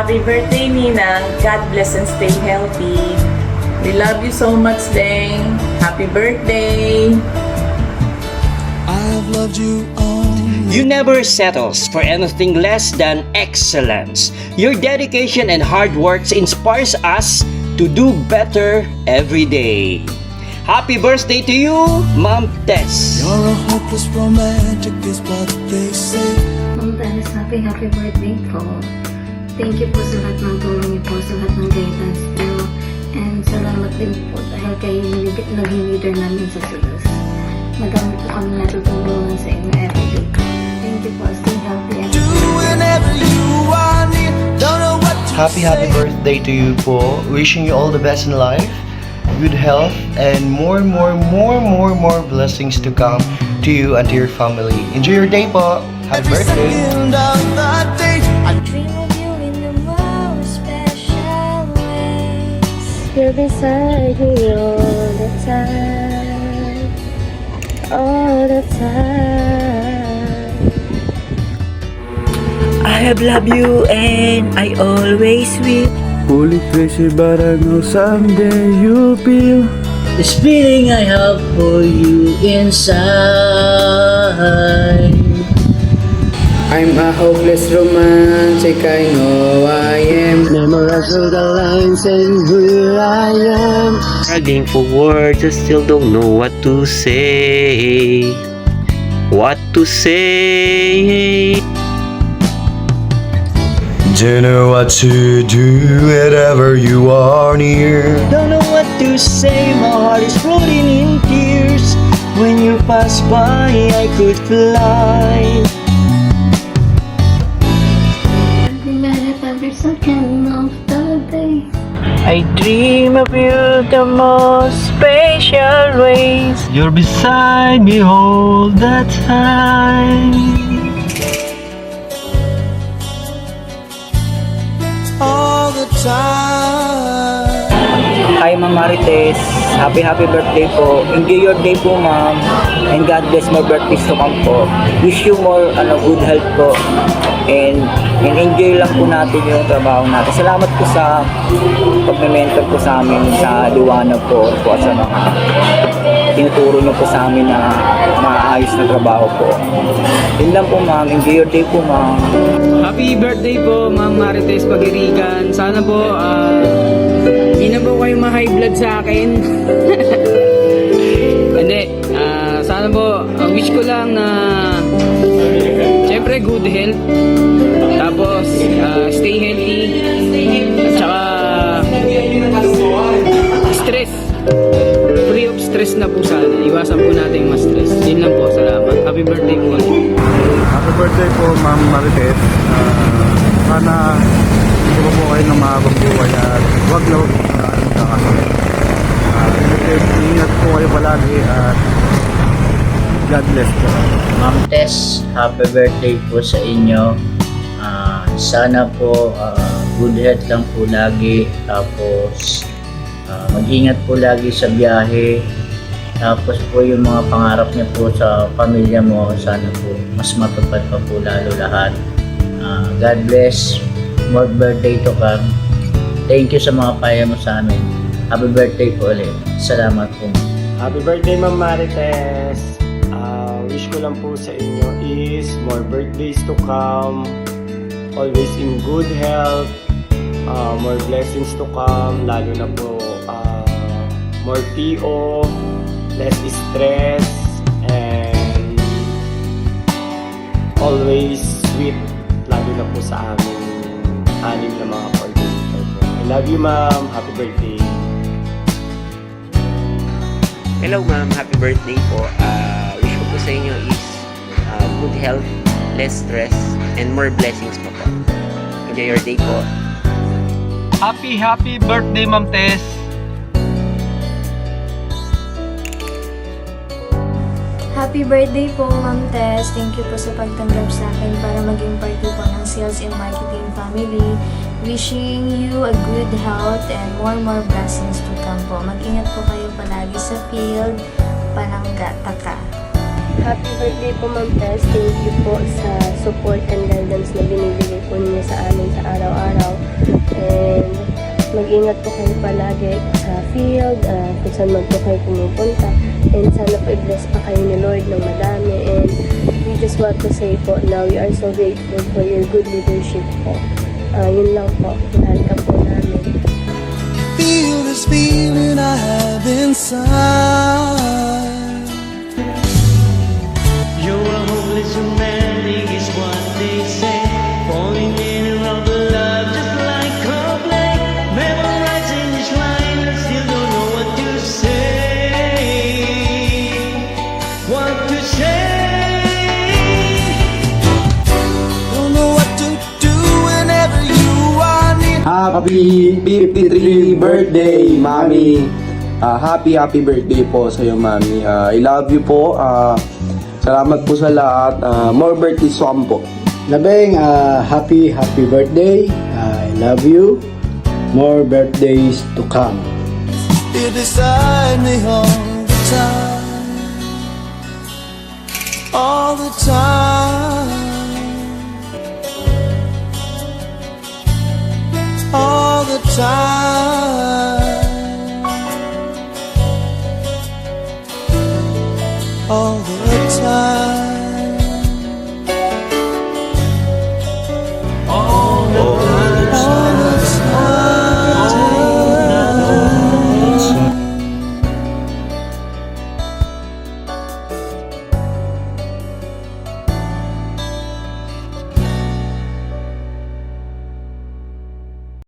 Happy birthday, Ninang. God bless and stay healthy. We love you so much, Deng. Happy birthday. I've loved you all. You never settles for anything less than excellence. Your dedication and hard work inspires us to do better every day. Happy birthday to you, Ma'am Tess. You're a hopeless romantic is what they say. Ma'am Tess, happy birthday po. Thank you po sa lahat ng tulong niyo po, sa lahat ng guidance niyo. And salamat din po dahil kayo naging leader namin sa SEALS. Madami po kami natutulungan sa inyo everyday po. Thank you po. Stay healthy and Do whenever you want it. Don't know what to Happy birthday to you po. Wishing you all the best in life, good health, and more blessings to come to you and to your family. Enjoy your day po. Happy Every birthday. second of the day. I dream of you in the most special ways. You're beside me all the time. All the time. I have loved you and I always will. Fully crazy, but I know someday you'll feel This feeling I have for you inside. I'm a hopeless romantic, I know I am. Memorize all the lines and here I am. Struggling for words, I still don't know what to say. What to say? Don't know what to do whenever you are near. Don't know what to say, my heart is floating in tears. When you pass by, I could fly. Every minute, every second of the day. I dream of you the most special ways. You're beside me all the time. all the time. Hi Ma'am Marites, happy birthday po. Enjoy your day po ma'am. And God bless more birthdays to come po. Wish you more good health po. And enjoy lang po natin yung trabaho natin. Salamat po sa pag-mentor po sa amin sa liwanag po sa mga tinuturo niyo po sa amin na maayos na trabaho po. Yun lang po ma'am. Enjoy your day po ma'am. Happy birthday po, Ma'am Marites Pagirigan. Sana po, hindi na po kayo ma-high blood sa akin. Hindi, sana po, wish ko lang na syempre good health. Tapos, stay healthy. At saka, stress. Free of stress na po sana. Iwasan po natin yung ma-stress. Yun lang po, salamat. Happy birthday po. Happy birthday po, Ma'am Marites. Sana hindi po kayo ng mahabang buhay at huwag na huwag magkakasakit. Ingat po kayo palagi at God bless po. Ma'am Tess, happy birthday po sa inyo. Sana po good health lang po lagi. Tapos mag-ingat po lagi sa biyahe. Tapos po yung mga pangarap niyo po sa pamilya mo, sana po mas matupad pa po lalo lahat. God bless. More birthday to come. Thank you sa mga paya mo sa amin. Happy birthday po ulit. Salamat po. Happy birthday, Ma'am Marites. Wish ko lang po sa inyo is more birthdays to come. Always in good health. More blessings to come. Lalo na po more PO, less stress, and always sweet. Lalo na po sa amin anim na mga coordinator po. I love you, Ma'am. Happy birthday. Hello ma'am, happy birthday po. Wish ko po sa inyo is good health, less stress, and more blessings po po. Enjoy your day po. Happy birthday, Ma'am Tess. Happy birthday po, Ma'am Tess. Thank you po sa pagtanggap sa akin para maging parte po ng Sales and Marketing family. Wishing you a good health and more blessings to come po. Mag-ingat po kayo palagi sa field. Palangga, taka. Happy birthday po, Ma'am Tess. Thank you po sa support and guidance na binibigay po ninyo sa amin sa araw-araw. And mag-ingat po kayo palagi sa field, kung saan man po kayo pumupunta. And sana po i-bless pa kayo ni Lord ng madami. And we just want to say po, now we are so grateful for your good leadership po. Yun lang po. Mahal ka po namin. Feel this feeling I have inside. You're a hopeless romantic is what they say. Falling in and out of love just like Coldplay. Memorizing each line and still don't know what to say. What to say? Don't know what to do whenever you are near. Happy 53 birthday, Mami. Happy birthday po sa iyo, Mami. I love you po. Salamat po sa lahat. More birthdays to come po. Labeng, happy birthday. I love you. More birthdays to come. You're beside me all the time. All the time. All the time. All the time.